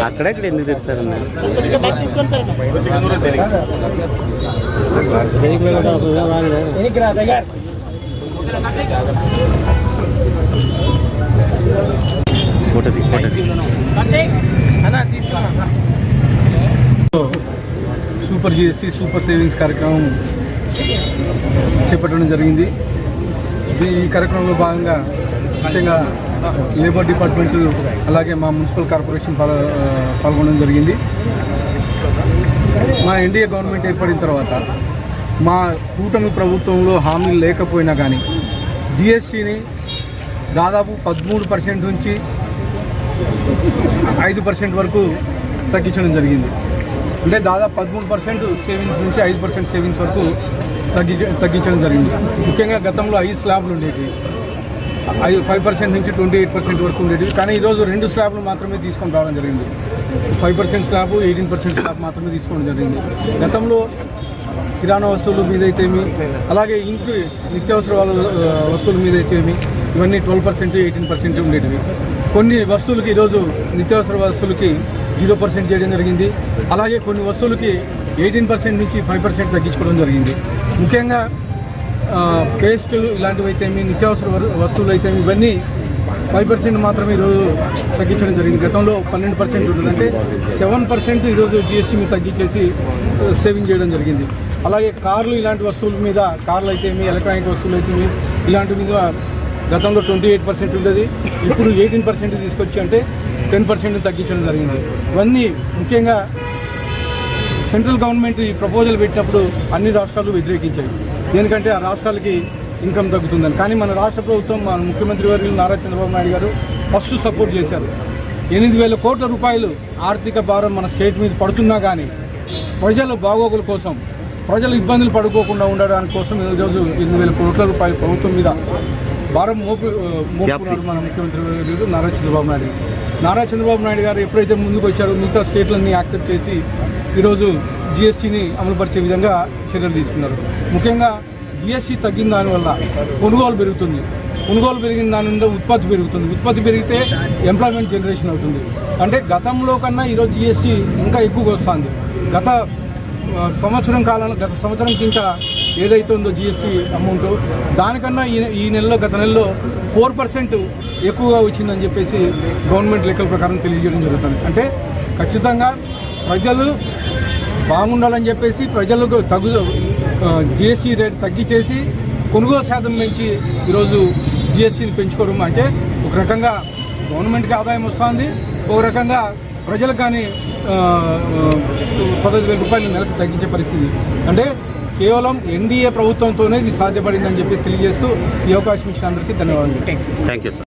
అక్కడెక్కడ ఎందుకు తిరుగుతారన్న super GST super savings కార్యక్రమం చేపట్టడం జరిగింది. ఈ కార్యక్రమంలో భాగంగా ముఖ్యంగా లేబర్ డిపార్ట్మెంట్ అలాగే మా మున్సిపల్ కార్పొరేషన్ పాల్గొనడం జరిగింది. మా ఎన్డీఏ గవర్నమెంట్ ఏర్పడిన తర్వాత మా కూటమి ప్రభుత్వంలో హామీలు లేకపోయినా కానీ జిఎస్టీని దాదాపు 13% నుంచి 5% వరకు తగ్గించడం జరిగింది. అంటే దాదాపు 13% సేవింగ్స్ నుంచి 5% సేవింగ్స్ వరకు తగ్గించడం జరిగింది. ముఖ్యంగా గతంలో 5 స్లాబ్లు ఉండేవి, 5% నుంచి 28% వరకు ఉండేవి. కానీ ఈరోజు 2 స్లాబ్లు మాత్రమే తీసుకొని రావడం జరిగింది. 5% స్లాబ్, 18% స్లాబ్ మాత్రమే తీసుకోవడం జరిగింది. గతంలో కిరాణా వస్తువుల మీద అయితేమి, అలాగే ఇంటి నిత్యావసర వస్తువుల మీద అయితేమి ఇవన్నీ 12%, 18% ఉండేటివి. కొన్ని వస్తువులకి ఈరోజు నిత్యావసర వస్తువులకి 0% చేయడం జరిగింది. అలాగే కొన్ని వస్తువులకి 18% నుంచి 5% తగ్గించుకోవడం జరిగింది. ముఖ్యంగా పేస్టులు ఇలాంటివి అయితేమి, నిత్యావసర వస్తువులు అయితేమి ఇవన్నీ 5% మాత్రమే ఈరోజు తగ్గించడం జరిగింది. గతంలో 12% ఉంటుందంటే 7% ఈరోజు జిఎస్టీ మీద తగ్గించేసి సేవింగ్ చేయడం జరిగింది. అలాగే కార్లు ఇలాంటి వస్తువుల మీద, కార్లు అయితేమి, ఎలక్ట్రానిక్ వస్తువులు అయితేమి ఇలాంటి మీద గతంలో 28% ఉండేది, ఇప్పుడు 18% తీసుకొచ్చి అంటే 10% తగ్గించడం జరిగింది. ఇవన్నీ ముఖ్యంగా సెంట్రల్ గవర్నమెంట్ ఈ ప్రపోజల్ పెట్టినప్పుడు అన్ని రాష్ట్రాలు వ్యతిరేకించాయి. ఎందుకంటే ఆ రాష్ట్రాలకి ఇన్కమ్ తగ్గుతుందని. కానీ మన రాష్ట్ర ప్రభుత్వం, మన ముఖ్యమంత్రి వర్యులు నారా చంద్రబాబు నాయుడు గారు ఫస్ట్ సపోర్ట్ చేశారు. 8,000 కోట్ల రూపాయలు ఆర్థిక భారం మన స్టేట్ మీద పడుతున్నా కానీ ప్రజల బాగోగుల కోసం, ప్రజలు ఇబ్బందులు పడుకోకుండా ఉండడానికి కోసం ఈరోజు 8,000 కోట్ల రూపాయలు ప్రభుత్వం మీద భారం మోపుకున్నారు మన ముఖ్యమంత్రి వర్యులు నారా చంద్రబాబు నాయుడు గారు. ఎప్పుడైతే ముందుకు వచ్చారో మిగతా స్టేట్లన్నీ యాక్సెప్ట్ చేసి ఈరోజు జిఎస్టీని అమలుపరిచే విధంగా చర్యలు తీసుకున్నారు. ముఖ్యంగా జిఎస్టీ తగ్గిన దానివల్ల కొనుగోలు పెరుగుతుంది, కొనుగోలు పెరిగిన దాని మీద ఉత్పత్తి పెరుగుతుంది, ఉత్పత్తి పెరిగితే ఎంప్లాయ్మెంట్ జనరేషన్ అవుతుంది. అంటే గతంలో కన్నా ఈరోజు జిఎస్టీ ఇంకా ఎక్కువగా వస్తుంది. గత సంవత్సరంకి ఇంకా ఏదైతే ఉందో జిఎస్టీ అమౌంట్ దానికన్నా ఈ నెలలో, గత నెలలో 4% ఎక్కువగా వచ్చిందని చెప్పేసి గవర్నమెంట్ లెక్కల ప్రకారం తెలియజేయడం జరుగుతుంది. అంటే ఖచ్చితంగా ప్రజలు బాగుండాలని చెప్పేసి ప్రజలకు జిఎస్టీ రేట్ తగ్గించేసి కొనుగోలు శాతం పెంచి ఈరోజు జిఎస్టీని పెంచుకోవడం అంటే ఒక రకంగా గవర్నమెంట్కి ఆదాయం వస్తుంది, ఒక రకంగా ప్రజలకు కానీ 15,000 రూపాయలు నెలకు తగ్గించే పరిస్థితి. అంటే కేవలం ఎన్డీఏ ప్రభుత్వంతోనే ఇది సాధ్యపడిందని చెప్పేసి తెలియజేస్తూ ఈ అవకాశం ఇచ్చిన అందరికీ ధన్యవాదాలు. Thank you sir.